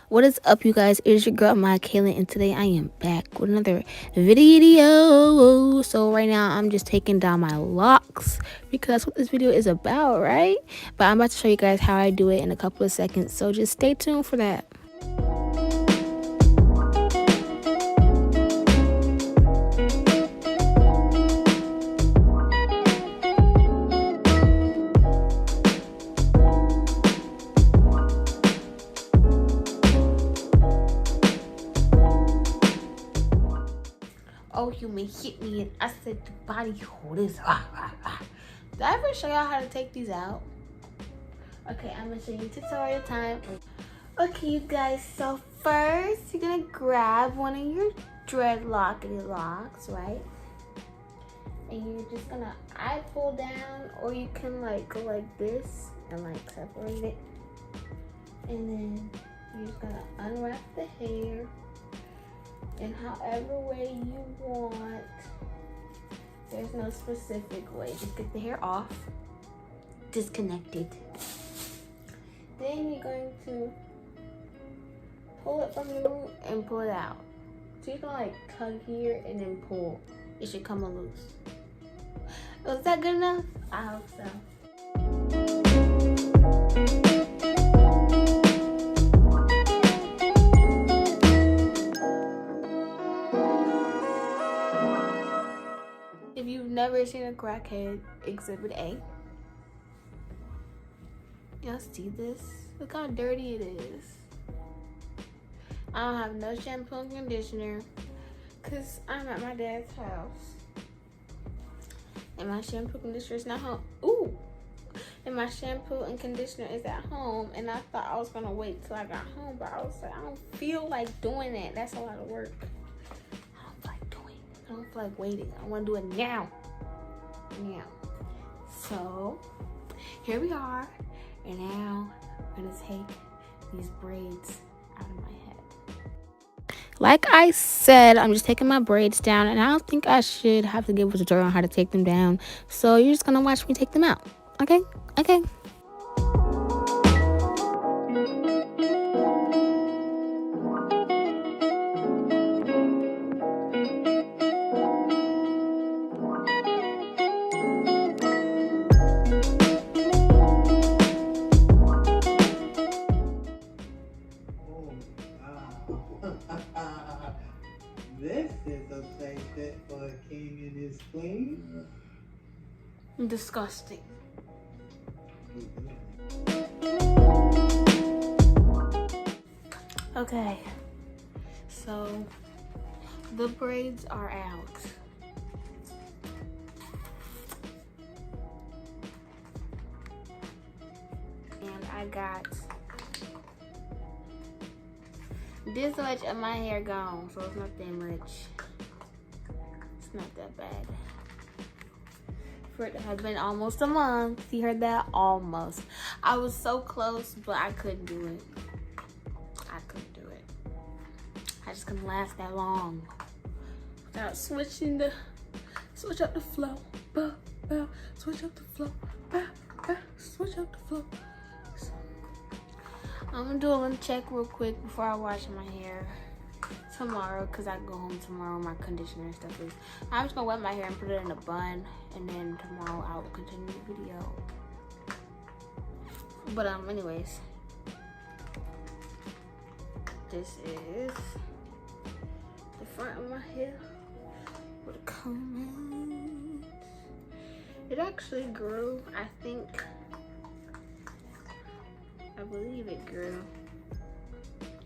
What is up, you guys? It is your girl Amiya Kaylyn, and today I am back with another video. So right now I'm just taking down my locks because that's what this video is about, right? But I'm about to show you guys how I do it in a couple of seconds, so just stay tuned for that. Oh, human hit me and I said the body holders. Did I ever show y'all how to take these out? Okay, I'm gonna show you tutorial time. Okay, you guys, so first you're gonna grab one of your dreadlockety locks, right? And you're just gonna eye pull down, or you can like go like this and like separate it. And then you're just gonna unwrap the hair in however way you want. There's no specific way. Just get the hair off, disconnect it. Then you're going to pull it from the root and pull it out. So you're gonna like tug here and then pull. It should come loose. Was that good enough? I hope so. If you've never seen a crackhead, Exhibit A. Y'all see this? Look how dirty it is. I don't have no shampoo and conditioner because I'm at my dad's house. And my shampoo and conditioner is not home. Ooh! And my shampoo and conditioner is at home. And I thought I was going to wait till I got home. But I was like, I don't feel like doing that. That's a lot of work. I don't feel like doing it. I don't feel like waiting. I want to do it now. Now. So, here we are. And now, I'm going to take these braids out of my head. Like I said, I'm just taking my braids down, and I don't think I should have to give a tutorial on how to take them down. So you're just gonna watch me take them out. Okay? Okay. This is a place fit for a king and his queen. Disgusting. Okay, so the braids are out. And I got this much of my hair gone, so it's not that much. It's not that bad. For it to have been almost a month. You heard that? Almost. I was so close, but I couldn't do it. I couldn't do it. I just couldn't last that long without switch up the flow. Bow, bow, switch up the flow. Bow, bow, switch up the flow. So, I'm gonna do a little check real quick before I wash my hair tomorrow, because I go home tomorrow. My conditioner and stuff is. I'm just gonna wet my hair and put it in a bun, and then tomorrow I will continue the video. But anyways, this is the front of my hair with a comb. It actually grew. I believe it grew.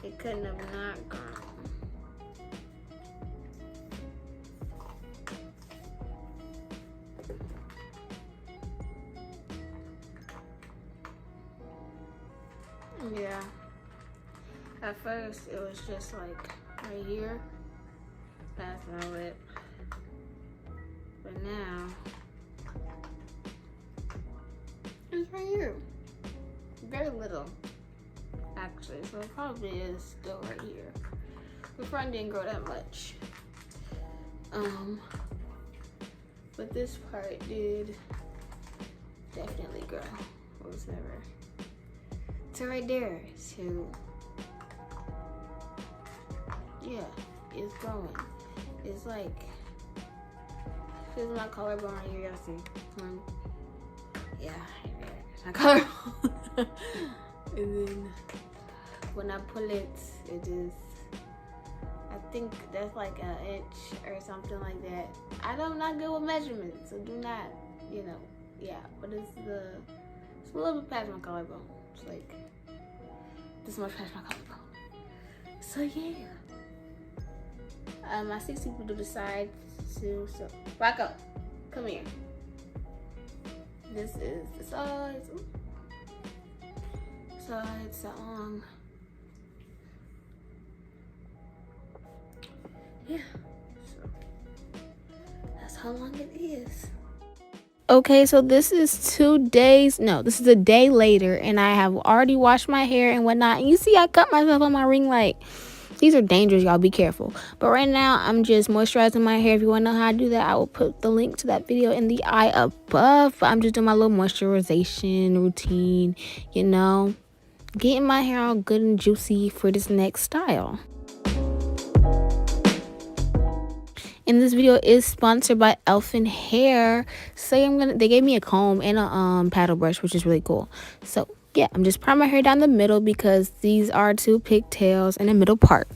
It couldn't have not grown. Yeah. At first, it was just like right here, past my lip. But now, it's right here. Very little, actually. So it probably is still right here. The front didn't grow that much. But this part did. definitely grow. It was never. So right there. So yeah, it's growing. It's like, this is my collarbone right here. Y'all see? Yeah, right there. It's my collarbone. And then when I pull it, it just, I think that's like an inch or something like that. I'm not good with measurements, so do not, you know, yeah. But it's a little bit past my collarbone. It's like this much past my collarbone. So yeah. I see people do the sides too. So Rocco, come here. This is the sides. Sides. Yeah. So that's how long it is. Okay, so this is 2 days. No, this is a day later, and I have already washed my hair and whatnot. And you see, I cut myself on my ring light. These are dangerous, y'all. Be careful. But right now, I'm just moisturizing my hair. If you want to know how I do that, I will put the link to that video in the eye above. But I'm just doing my little moisturization routine, you know, getting my hair all good and juicy for this next style. And this video is sponsored by Elfin hair. So they gave me a comb and a paddle brush, which is really cool. So yeah, I'm just priming my hair down the middle because these are 2 pigtails in the middle part.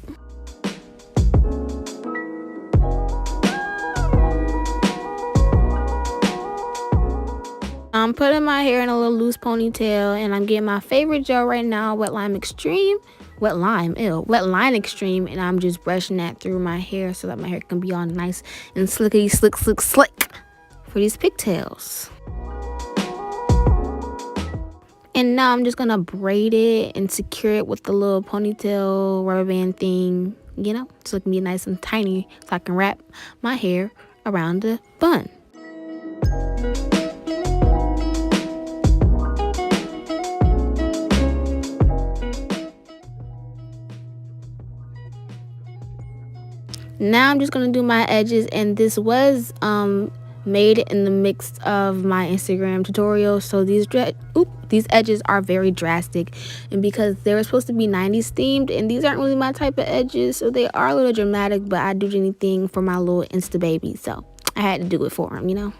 I'm putting my hair in a little loose ponytail, and I'm getting my favorite gel right now, Wet Line Extreme, and I'm just brushing that through my hair so that my hair can be all nice and slickety slick for these pigtails. And now I'm just gonna braid it and secure it with the little ponytail rubber band thing, you know, so it can be nice and tiny so I can wrap my hair around the bun. Now I'm just gonna do my edges, and this was made in the mix of my Instagram tutorial. So these edges are very drastic, and because they were supposed to be 90s themed, and these aren't really my type of edges, so they are a little dramatic, but I do anything for my little Insta baby, so I had to do it for him, you know.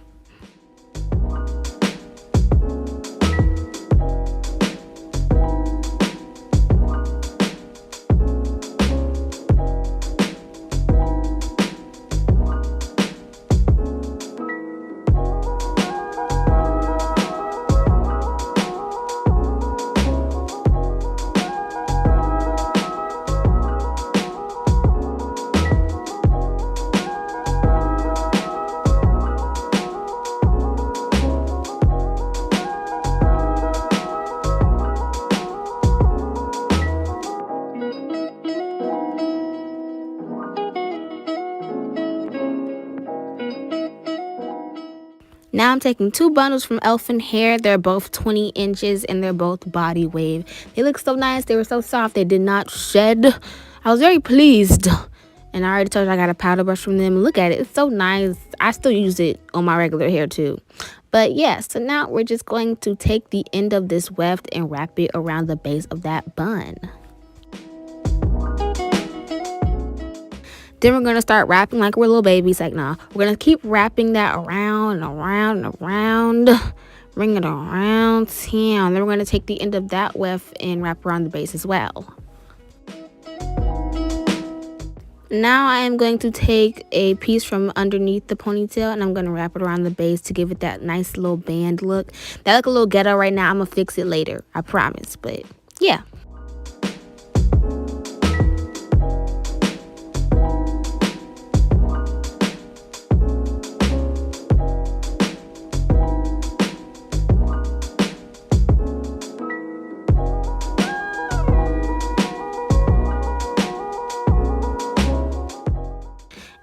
Now I'm taking 2 bundles from Elfin hair. They're both 20 inches and they're both body wave. They look so nice. They were so soft. They did not shed. I was very pleased. And I already told you I got a powder brush from them. Look at it. It's so nice. I still use it on my regular hair too. But yeah, so now we're just going to take the end of this weft and wrap it around the base of that bun. Then we're going to start wrapping like we're little babies. Like, nah, we're going to keep wrapping that around and around and around. Bring it around town. Then we're going to take the end of that weft and wrap around the base as well. Now I am going to take a piece from underneath the ponytail and I'm going to wrap it around the base to give it that nice little band look. That look a little ghetto right now. I'm going to fix it later. I promise. But yeah.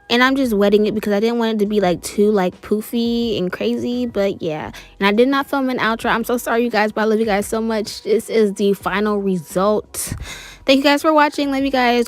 And I'm just wetting it because I didn't want it to be like too like poofy and crazy. But yeah, and I did not film an outro. I'm so sorry, you guys, but I love you guys so much. This is the final result. Thank you guys for watching. Love you guys.